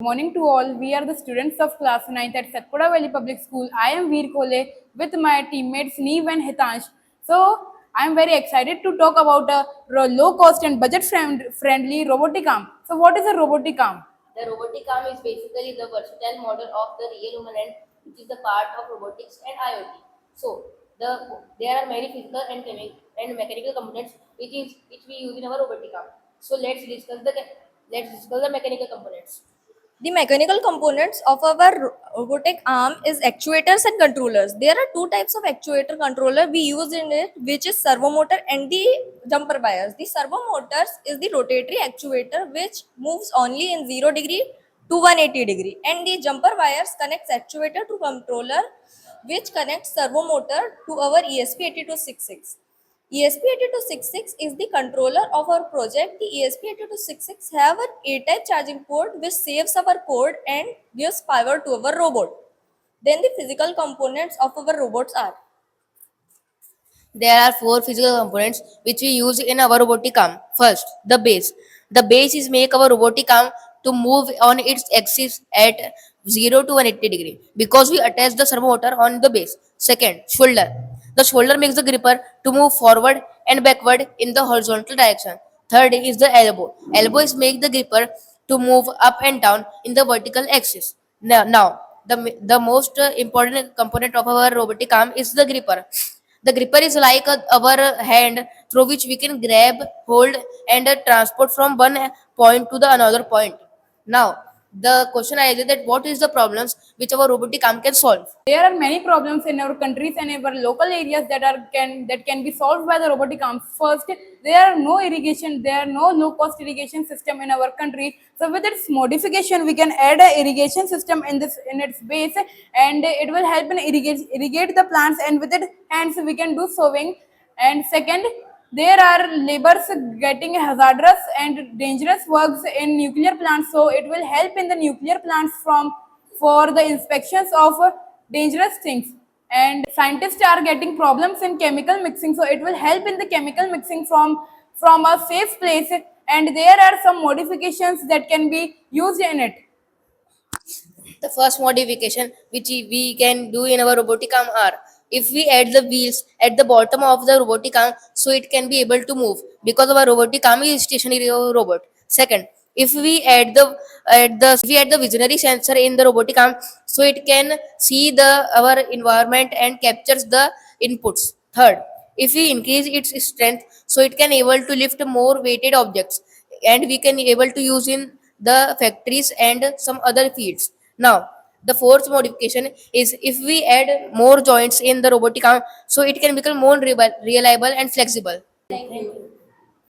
Morning to all. We are the students of class 9th at Satpura Valley Public School. I am Veer Kole with my teammates Neve and Hitansh. So, I am very excited to talk about a low cost and budget friendly robotic arm. So, what is a robotic arm? The robotic arm is basically the versatile model of the real human hand, which is the part of robotics and IoT. So, there are many physical and mechanical components which we use in our robotic arm. So, let's discuss the mechanical components. The mechanical components of our robotic arm is actuators and controllers. There are two types of actuator controller we use in it, which is servo motor and the jumper wires. The servo motors is the rotatory actuator which moves only in 0 degree to 180 degree, and the jumper wires connects actuator to controller which connects servo motor to our ESP8266. ESP8266 is the controller of our project. The ESP8266 have an A-type charging port which saves our code and gives power to our robot. Then the physical components of our robots are: There are four physical components which we use in our robotic arm. First, the base. The base is make our robotic arm to move on its axis at 0 to 180 degree because we attach the servo motor on the base. Second, shoulder. The shoulder makes the gripper to move forward and backward in the horizontal direction. Third is the elbow. Elbow is make the gripper to move up and down in the vertical axis. The most important component of our robotic arm is the gripper. The gripper is like our hand through which we can grab, hold, and transport from one point to the another point. Now, the question arises that what is the problems which our robotic arm can solve? There are many problems in our countries and in our local areas that can be solved by the robotic arms. First, there are no irrigation, there are no low cost irrigation system in our country. So with its modification, we can add a irrigation system in its base, and it will help in irrigate the plants, and with it hands we can do sowing. And second, there are labors getting hazardous and dangerous works in nuclear plants, so it will help in the nuclear plants for the inspections of dangerous things. And scientists are getting problems in chemical mixing, so it will help in the chemical mixing from a safe place, and there are some modifications that can be used in it. The first modification which we can do in our robotic arm are if we add the wheels at the bottom of the robotic arm so it can be able to move because our robotic arm is stationary robot. Second, if we add the visionary sensor in the robotic arm so it can see the our environment and captures the inputs. Third, if we increase its strength so it can able to lift more weighted objects and we can able to use in the factories and some other fields. Now, the fourth modification is if we add more joints in the robotic arm so it can become more reliable and flexible. thank you.